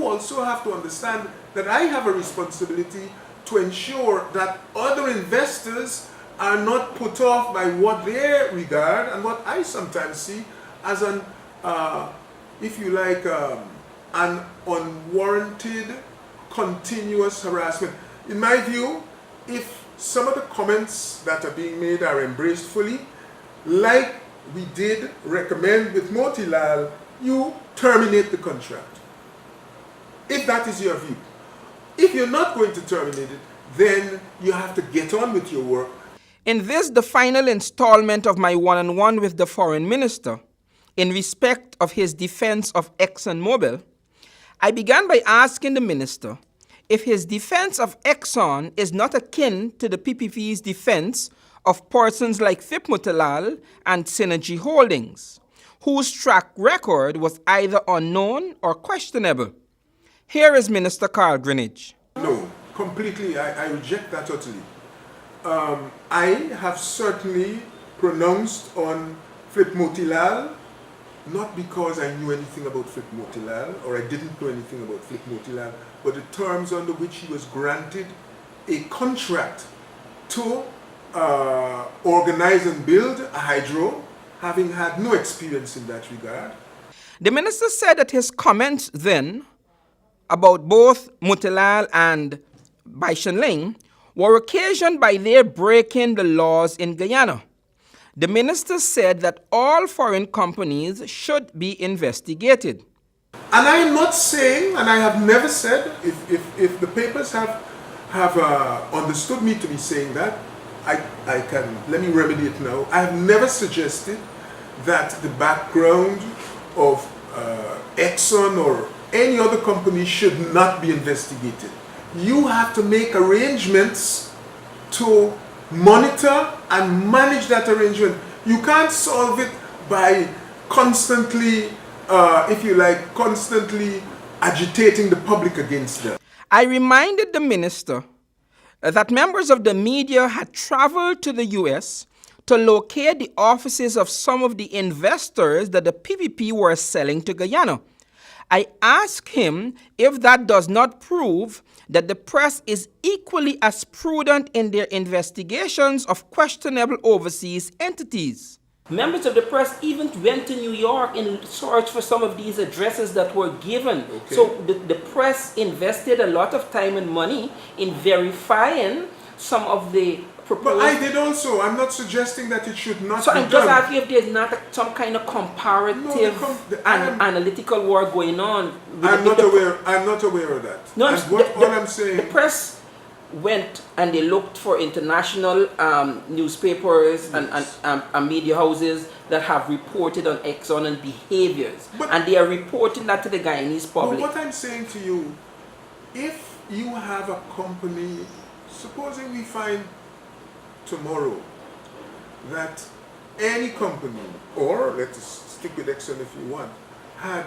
also have to understand that I have a responsibility to ensure that other investors are not put off by what they regard and what I sometimes see as an, if you like, an unwarranted continuous harassment. In my view, if some of the comments that are being made are embraced fully, like we did recommend with Motilal, you terminate the contract. If that is your view. If you're not going to terminate it, then you have to get on with your work. In this, the final installment of my one-on-one with the foreign minister, in respect of his defense of ExxonMobil, I began by asking the minister if his defense of Exxon is not akin to the PPP's defense of persons like Phip Motilal and Synergy Holdings, whose track record was either unknown or questionable. Here is Minister Greenidge. No, completely. I reject that totally. I have certainly pronounced on Phip Motilal, not because I knew anything about Phip Motilal or I didn't know anything about Phip Motilal, but the terms under which he was granted a contract to organize and build a hydro, having had no experience in that regard. The minister said that his comments then about both Motilal and Bai Shenling were occasioned by their breaking the laws in Guyana. The minister said that all foreign companies should be investigated. And I am not saying, and I have never said, if the papers have understood me to be saying that, I can, let me remedy it now. I have never suggested that the background of Exxon or any other company should not be investigated. You have to make arrangements to monitor and manage that arrangement. You can't solve it by constantly, if you like, constantly agitating the public against them. I reminded the minister that members of the media had traveled to the U.S. to locate the offices of some of the investors that the PPP were selling to Guyana. I asked him if that does not prove that the press is equally as prudent in their investigations of questionable overseas entities. Members of the press even went to New York in search for some of these addresses that were given. Okay. So the press invested a lot of time and money in verifying some of the proposed... But I did also. I'm not suggesting that it should not so be I'm just done. asking if there's not some kind of comparative and analytical work going on. I'm not aware of that. No, what I'm saying... The press went and they looked for international newspapers and media houses that have reported on Exxon and behaviors. And they are reporting that to the Guyanese public. But what I'm saying to you, if you have a company, supposing we find tomorrow that any company, or let's stick with Exxon if you want, had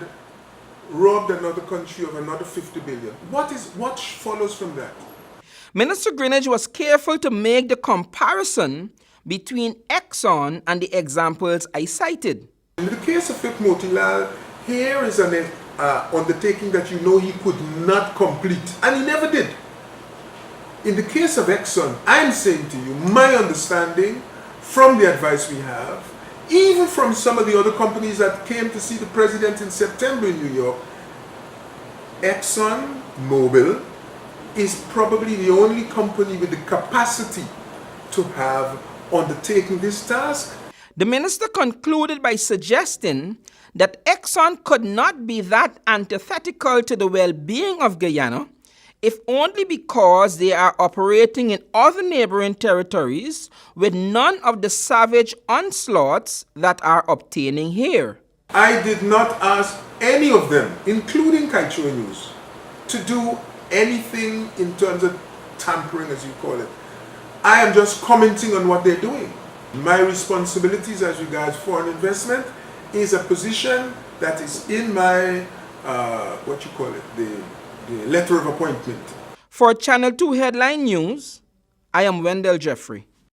robbed another country of another 50 billion, what follows from that? Minister Greenwich was careful to make the comparison between Exxon and the examples I cited. In the case of Phip Motilal, here is an undertaking that you know he could not complete, and he never did. In the case of Exxon, I'm saying to you, my understanding from the advice we have, even from some of the other companies that came to see the president in September in New York, ExxonMobil is probably the only company with the capacity to have undertaken this task. The minister concluded by suggesting that Exxon could not be that antithetical to the well-being of Guyana if only because they are operating in other neighboring territories with none of the savage onslaughts that are obtaining here. I did not ask any of them, including Kaichua News, to do anything in terms of tampering, as you call it. I am just commenting on what they're doing. My responsibilities as regards foreign investment is a position that is in my, the letter of appointment. For Channel 2 Headline News, I am Wendell Jeffrey.